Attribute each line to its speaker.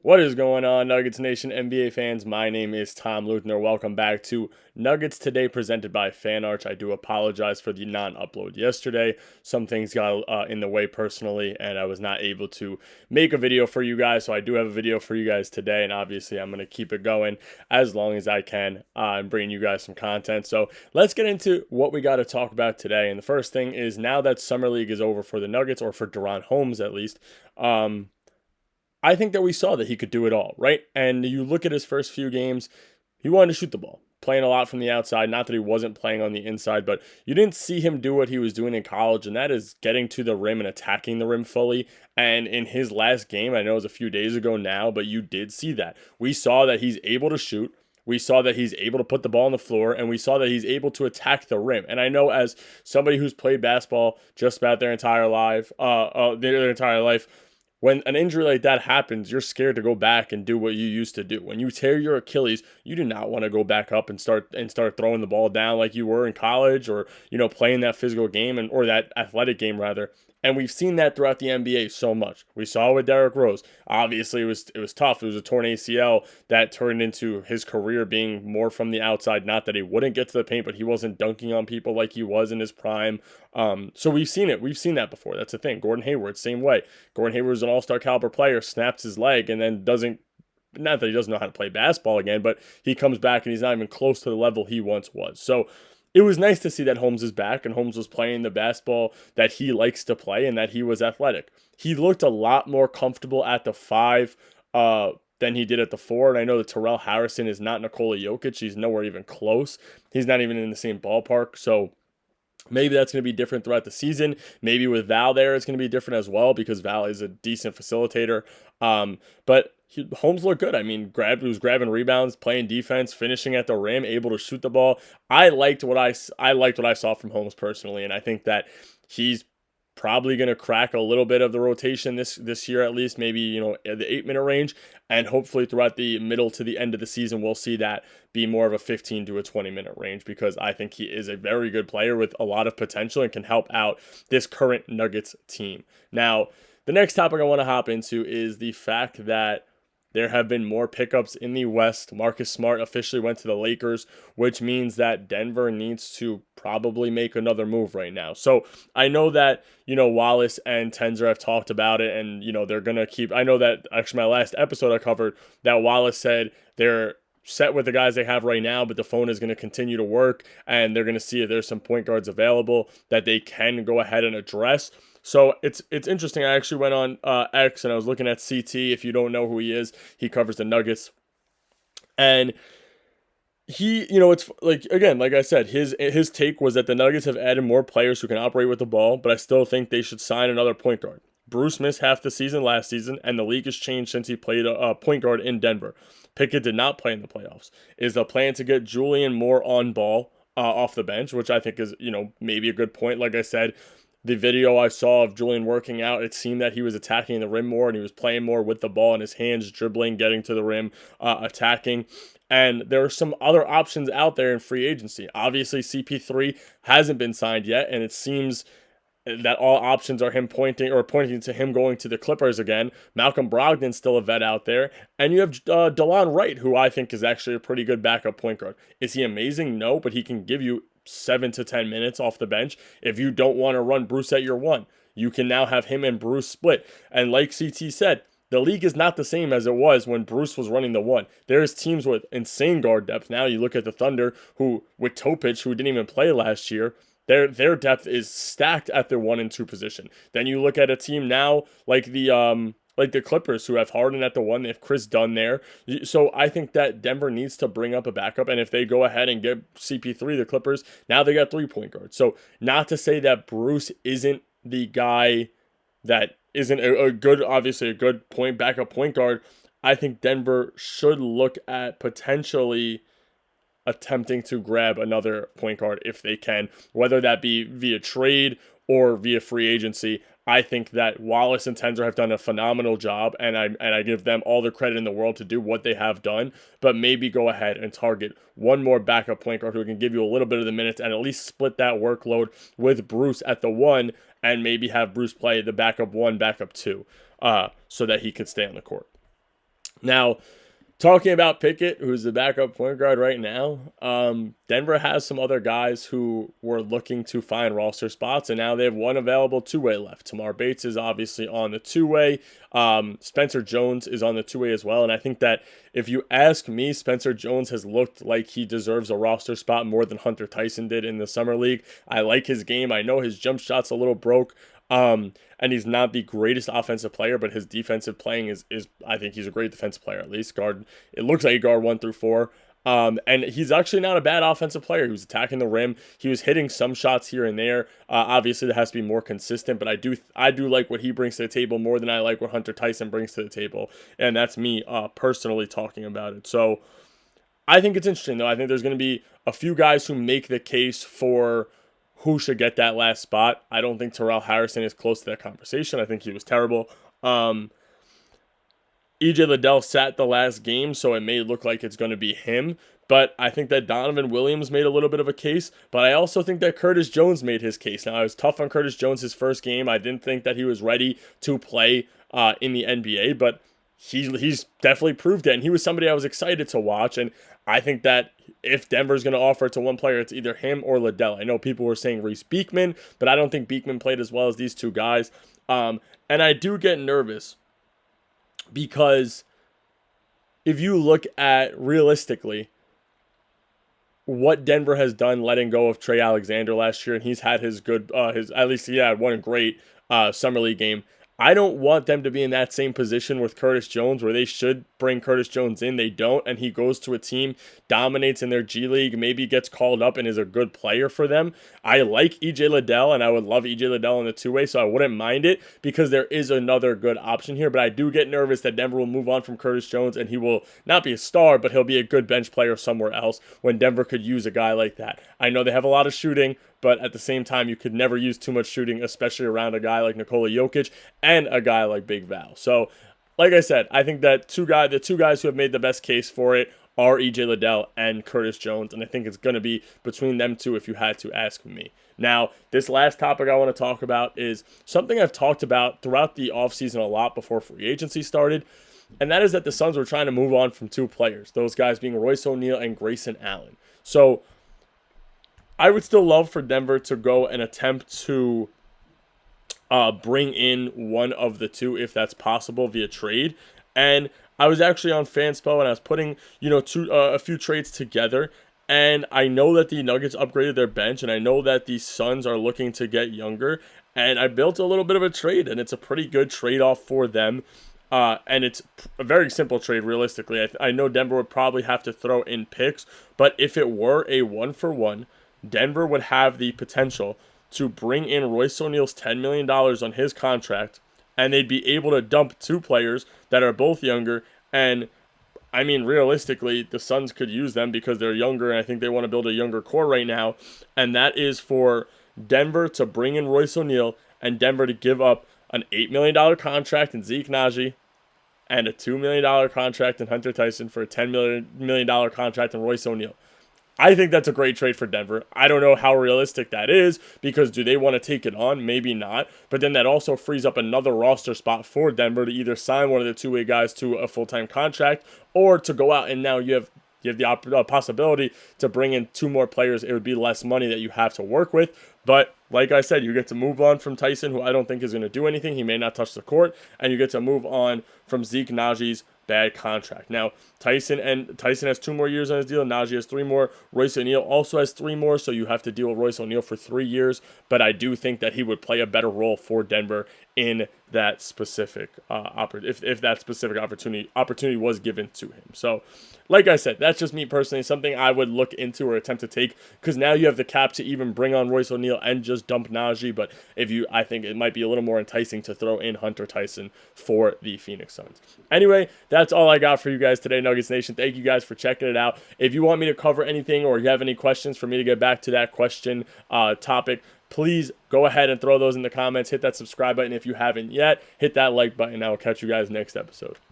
Speaker 1: What is going on, Nuggets Nation NBA fans? My name is Tom Leuthner. Welcome back to Nuggets Today, presented by FanArch. I do apologize for the non-upload yesterday. Some things got in the way personally, and I was not able to make a video for you guys. So I do have a video for you guys today, and obviously I'm going to keep it going as long as I can and bringing you guys some content. So let's get into what we got to talk about today. And the first thing is, now that Summer League is over for the Nuggets, or for Deron Holmes at least, I think that we saw that he could do it all, right? And you look at his first few games, he wanted to shoot the ball, playing a lot from the outside. Not that he wasn't playing on the inside, but you didn't see him do what he was doing in college, and that is getting to the rim and attacking the rim fully. And in his last game, I know it was a few days ago now, but you did see that. We saw that he's able to shoot. We saw that he's able to put the ball on the floor, and we saw that he's able to attack the rim. And I know, as somebody who's played basketball just about their entire life, when an injury like that happens, you're scared to go back and do what you used to do. When you tear your Achilles, you do not want to go back up and start throwing the ball down like you were in college, or playing that physical game, or that athletic game rather. And we've seen that throughout the NBA so much. We saw it with Derrick Rose. Obviously, it was tough. It was a torn ACL that turned into his career being more from the outside. Not that he wouldn't get to the paint, but he wasn't dunking on people like he was in his prime. So we've seen it. We've seen that before. That's the thing. Gordon Hayward, same way. Gordon Hayward is an all-star caliber player, snaps his leg, and then doesn't. Not that he doesn't know how to play basketball again, but he comes back and he's not even close to the level he once was. So it was nice to see that Holmes is back and Holmes was playing the basketball that he likes to play and that he was athletic. He looked a lot more comfortable at the 5 than he did at the 4. And I know that Terrell Harrison is not Nikola Jokic. He's nowhere even close. He's not even in the same ballpark. So maybe that's going to be different throughout the season. Maybe with Val there, it's going to be different as well, because Val is a decent facilitator. But Holmes looked good. I mean, he was grabbing rebounds, playing defense, finishing at the rim, able to shoot the ball. I liked what I saw from Holmes personally, and I think that he's probably going to crack a little bit of the rotation this year, at least, maybe at the 8-minute range, and hopefully throughout the middle to the end of the season we'll see that be more of a 15 to a 20-minute range, because I think he is a very good player with a lot of potential and can help out this current Nuggets team. Now, the next topic I want to hop into is the fact that there have been more pickups in the West. Marcus Smart officially went to the Lakers, which means that Denver needs to probably make another move right now. So I know that, Wallace and Tenzer have talked about it, and, they're going to keep. I know that actually my last episode I covered that Wallace said they're set with the guys they have right now, but the phone is going to continue to work, and they're going to see if there's some point guards available that they can go ahead and address. So it's interesting. I actually went on X and I was looking at CT. If you don't know who he is, he covers the Nuggets. And he, it's like, again, like I said, his take was that the Nuggets have added more players who can operate with the ball, but I still think they should sign another point guard. Bruce missed half the season last season, and the league has changed since he played a point guard in Denver. Pickett did not play in the playoffs. Is the plan to get Julian more on ball off the bench, which I think is, maybe a good point. Like I said, the video I saw of Julian working out, it seemed that he was attacking the rim more and he was playing more with the ball in his hands, dribbling, getting to the rim, attacking. And there are some other options out there in free agency. Obviously, CP3 hasn't been signed yet, and it seems that all options are him pointing to him going to the Clippers again. Malcolm Brogdon's still a vet out there. And you have DeLon Wright, who I think is actually a pretty good backup point guard. Is he amazing? No, but he can give you 7 to 10 minutes off the bench. If you don't want to run Bruce at your 1, you can now have him and Bruce split. And like CT said, the league is not the same as it was when Bruce was running the 1. There's teams with insane guard depth. Now you look at the Thunder, who with Topic, who didn't even play last year, their depth is stacked at the 1 and 2 position. Then you look at a team now like the Clippers, who have Harden at the 1, they have Chris Dunn there. So I think that Denver needs to bring up a backup, and if they go ahead and get CP3, the Clippers, now they got 3 point guards. So not to say that Bruce isn't the guy that isn't a good, obviously a good backup point guard. I think Denver should look at potentially attempting to grab another point guard if they can, whether that be via trade or via free agency. I think that Wallace and Tenzer have done a phenomenal job, and I give them all the credit in the world to do what they have done, but maybe go ahead and target one more backup point guard who can give you a little bit of the minutes and at least split that workload with Bruce at the 1, and maybe have Bruce play the backup 1, backup 2, so that he could stay on the court. Now, talking about Pickett, who's the backup point guard right now, Denver has some other guys who were looking to find roster spots, and now they have one available two-way left. Tamar Bates is obviously on the two-way. Spencer Jones is on the two-way as well, and I think that if you ask me, Spencer Jones has looked like he deserves a roster spot more than Hunter Tyson did in the Summer League. I like his game. I know his jump shot's a little broke. And he's not the greatest offensive player, but his defensive playing is I think he's a great defensive player, at least. Guard, it looks like he guard 1 through 4. And he's actually not a bad offensive player. He was attacking the rim. He was hitting some shots here and there. Obviously, that has to be more consistent, but I do like what he brings to the table more than I like what Hunter Tyson brings to the table. And that's me personally talking about it. So I think it's interesting, though. I think there's going to be a few guys who make the case for who should get that last spot. I don't think Terrell Harrison is close to that conversation. I think he was terrible. EJ Liddell sat the last game, so it may look like it's going to be him. But I think that Donovan Williams made a little bit of a case. But I also think that Curtis Jones made his case. Now, I was tough on Curtis Jones his first game. I didn't think that he was ready to play in the NBA, but he's definitely proved it. And he was somebody I was excited to watch. And I think that if Denver's going to offer it to one player, it's either him or Liddell. I know people were saying Reese Beekman, but I don't think Beekman played as well as these two guys. And I do get nervous because if you look at realistically what Denver has done letting go of Trey Alexander last year, and he's had his good, at least he had one great Summer League game. I don't want them to be in that same position with Curtis Jones where they should bring Curtis Jones in. They don't, and he goes to a team, dominates in their G League, maybe gets called up and is a good player for them. I like EJ Liddell, and I would love EJ Liddell in the two-way, so I wouldn't mind it because there is another good option here. But I do get nervous that Denver will move on from Curtis Jones, and he will not be a star, but he'll be a good bench player somewhere else when Denver could use a guy like that. I know they have a lot of shooting, but at the same time, you could never use too much shooting, especially around a guy like Nikola Jokic and a guy like Big Val. So, like I said, I think that the two guys who have made the best case for it are EJ Liddell and Curtis Jones, and I think it's going to be between them two if you had to ask me. Now, this last topic I want to talk about is something I've talked about throughout the offseason a lot before free agency started, and that is that the Suns were trying to move on from two players, those guys being Royce O'Neal and Grayson Allen. So, I would still love for Denver to go and attempt to bring in one of the two if that's possible via trade. And I was actually on Fanspo and I was putting, a few trades together. And I know that the Nuggets upgraded their bench, and I know that the Suns are looking to get younger. And I built a little bit of a trade, and it's a pretty good trade-off for them. And it's a very simple trade, realistically. I know Denver would probably have to throw in picks, but if it were a 1-for-1, Denver would have the potential to bring in Royce O'Neal's $10 million on his contract, and they'd be able to dump two players that are both younger. And, I mean, realistically, the Suns could use them because they're younger, and I think they want to build a younger core right now. And that is for Denver to bring in Royce O'Neal and Denver to give up an $8 million contract in Zeke Naji and a $2 million contract in Hunter Tyson for a $10 million contract in Royce O'Neal. I think that's a great trade for Denver. I don't know how realistic that is because do they want to take it on? Maybe not. But then that also frees up another roster spot for Denver to either sign one of the two-way guys to a full-time contract or to go out and now you have the possibility to bring in two more players. It would be less money that you have to work with. But like I said, you get to move on from Tyson, who I don't think is going to do anything. He may not touch the court. And you get to move on from Zeke Naji's bad contract. Now, Tyson has 2 more years on his deal. Naji has 3 more. Royce O'Neal also has 3 more, so you have to deal with Royce O'Neal for 3 years. But I do think that he would play a better role for Denver in that specific if that specific opportunity was given to him. So, like I said, that's just me personally. Something I would look into or attempt to take because now you have the cap to even bring on Royce O'Neal and just dump Naji. But I think it might be a little more enticing to throw in Hunter Tyson for the Phoenix Suns. Anyway, that's all I got for you guys today, Nuggets Nation. Thank you guys for checking it out. If you want me to cover anything or you have any questions for me to get back to that question topic, please go ahead and throw those in the comments. Hit that subscribe button if you haven't yet. Hit that like button. I will catch you guys next episode.